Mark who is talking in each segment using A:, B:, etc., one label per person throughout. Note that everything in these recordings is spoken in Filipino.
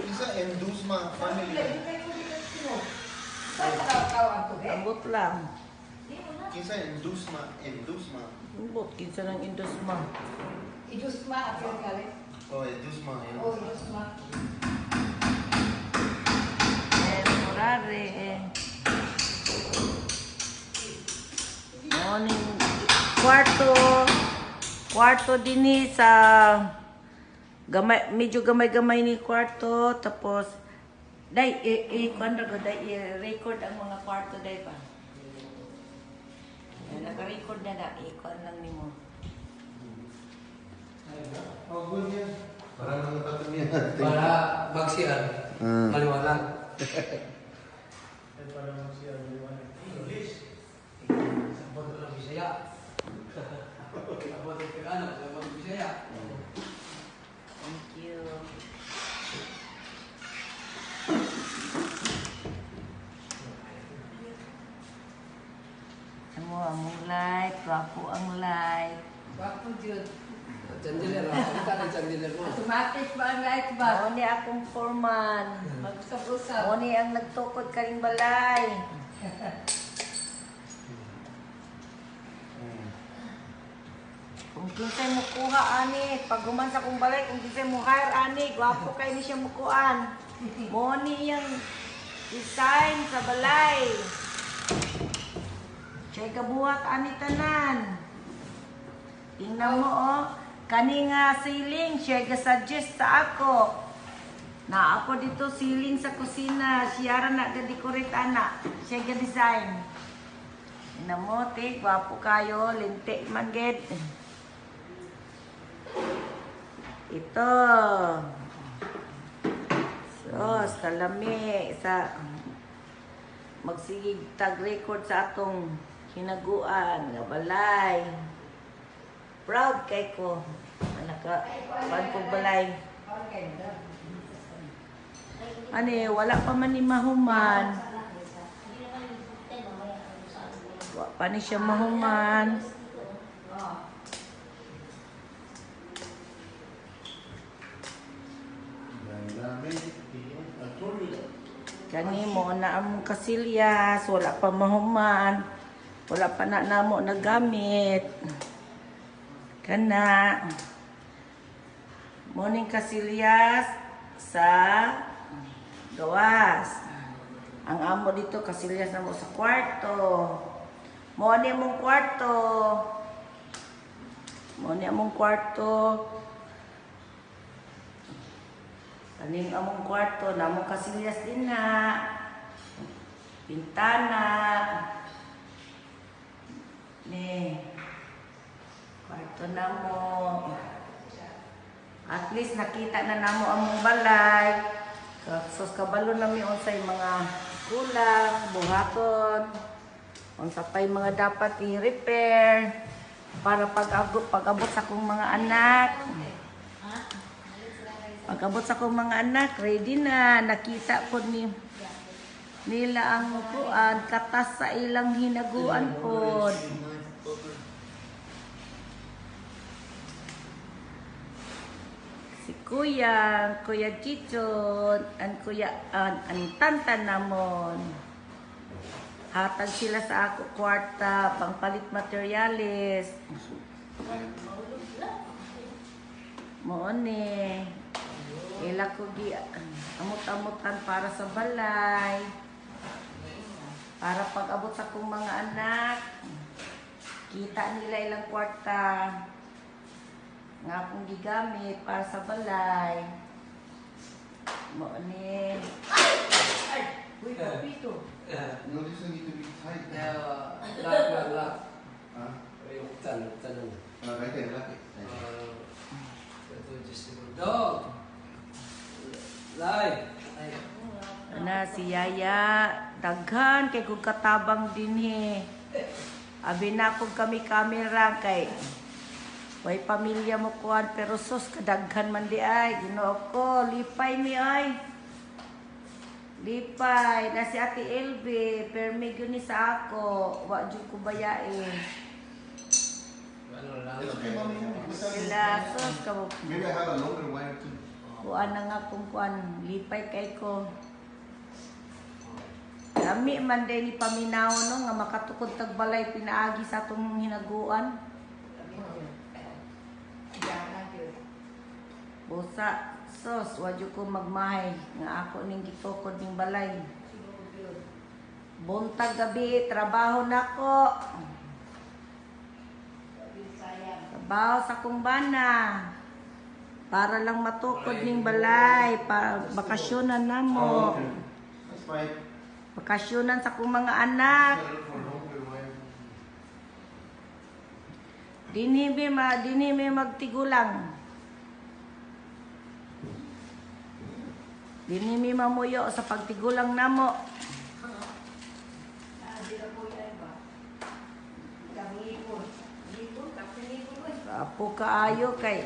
A: Isa Endusma family.
B: Ambot lang.
A: Kinsa Endusma.
B: Ambot, kinsa ng Indusma.
C: Idusma at yung galit.
A: Oh, Endusma. Yun.
C: Oh, Idusma.
B: Murare morning kwarto din sa gamay, medyo gamay-gamay ni kwarto, tapos dai record ang mga kwarto dai pa. Naka-record na i-kon lang nimo.
A: Para nang katamihan.
D: Para magsiyan. Maliwanag.
E: Para magsiyan maliwanag.
D: English. Sabot lang Bisaya. Sabot ng ano, sabot Bisaya.
B: Thank you. Among light, wapo ang light.
C: Wapo Jud.
D: Chandelier, kita ng chandelier mo.
C: Automatic ba ang light ba?
B: Mao ni akong foreman.
C: Magsab-usab.
B: Mao ni ang nagtukod kaning balay. Kung kinsay mo kuha ani, pag human sa kong balay, kung kinsay mo hire ani, gwapo kay ni siya mukuan. Mao ni yang design sa balay. Siya kabuhat ani tanan. Tingnan mo oh, kani nga ceiling, siya ga-suggest sa ako. Na ako dito ceiling sa kusina, siya ra na ga-decorate ana. Siya ga-design. Tingnan mo, te, gwapo kayo, lintik man ged. Ito. So, salami sa magsigig tag-record sa atong hinaguan nga balay. Proud kay ko. Anak ka, pagpog balay. Ani, wala pa man ni mahuman. Wala pa ni siya mahuman. Kani mo na among kasilyas, wala pa mahuman. Wala pa na namo nagamit. Kana. Morning kasilyas sa gawas. Ang amo dito kasilyas na mo sa kwarto. Morning among kwarto. Morning among kwarto. Kaning among kwarto, namong kasilyas din na. Pintana. Ni. Kwarto na mo. At least nakita na namo among balay. Sus kabalo nami unsay mga kulang, buhaton. Unsa pay mga dapat i-repair para pag-abot sa akong mga anak. Pag-abot sa akong mga anak, ready na. Nakita po nila ang kuan, katas sa ilang hinaguan po. Si Kuya Chichon, ang tantan namon. Hatag sila sa ako kwarta, pangpalit materialis. Moone. Ila ko gi amot-amutan para sa balay. Para pag-abot sa kong mga anak, kita nila ilang kwarta nga akong gigamit para sa balay. Moone. Uy, kapito.
A: No, this one need to be tight.
D: Lock.
A: Huh?
D: Yung tanong.
A: Right there, lock it.
D: Ito just dog. Live.
B: Ana si Yaya, daghan kay kung katabang din he. Abi na kung kami kamera kay way pamilya mo kuan pero sus kadaghan man di ay Ginoo ko, lipay mi ay. Lipay na si Ate Elbe, permi gyud ni sa ako, wa jud ko bayain.
D: Ano lang.
A: It's okay, mommy.
B: Sila sus ka mo.
A: Maybe I have a longer wire too.
B: kuan na nga kung kuan, lipay kay ko. Kami man din ni paminaw no nga makatukod tag balay pinaagi sa atong hinaguan. Busa sos wadyo ko magmahay nga ako ning gitukod ning balay. Buntag gabi trabaho nako. Trabaho sa kong bana. Para lang matukod ning balay, para bakasyonan namo.
A: That's right.
B: Bakasyonan sa kong mga anak. Dinhi mi magtigulang. Dinhi mi mamuyo sa pagtigulang namo. Apo kaayo kay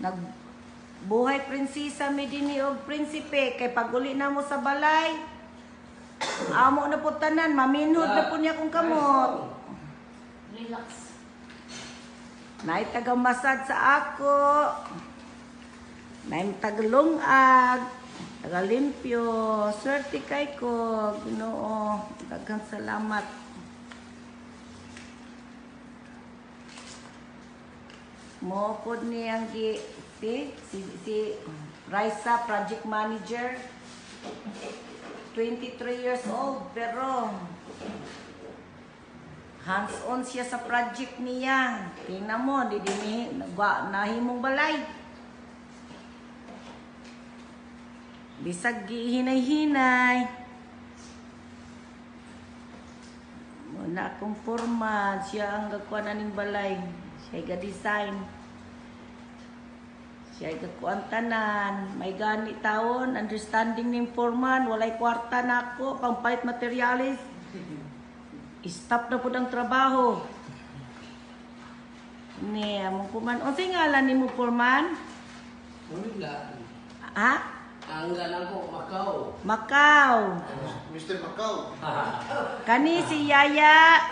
B: nagbuhay prinsesa mi dinhi og prinsipe kay paguli na mo sa balay. Amo na po tanan, maminhod na po niya kung kamot.
C: Relax.
B: Nay taga-masad sa ako. Nay tagalungag, tagalimpyo. Swerte kay ko, Ginoo. Daghang salamat. Mo pod niyang si Raisa, project manager. 23 years old pero hands-on siya sa project niya. Tingnan mo, di nahimong balay. Bisag gihinay-hinay. Muna akong forma, siya ang gagkuha na ning balay. Siya ga-design. Siya gagkuhan tanan. May gani taon, understanding ning foreman, walay kwarta na ako, pangpalit materialis. Stop na po ang trabaho. Ni, among kuman. O ngalan ni mo foreman?
D: Wala.
B: Ha?
D: Ang galang ko, Macau.
B: Macau.
A: Mr. Macau.
B: Kani si Yaya.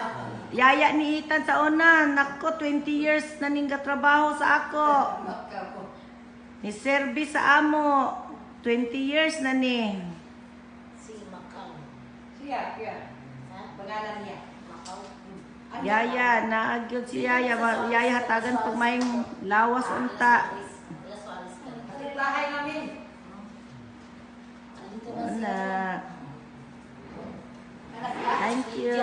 B: Yaya ni Ethan sa una. Nako, 20 years na ningga trabaho sa ako. Ni service sa amo. 20 years na ni.
C: Si Macau.
E: Siya.
C: Ha? Pangalan niya. Macau.
B: Yaya, naagyod si Yaya. Yaya hatagan pag may lawas unta.
E: Kasi bahay namin.
B: Wala. Thank you.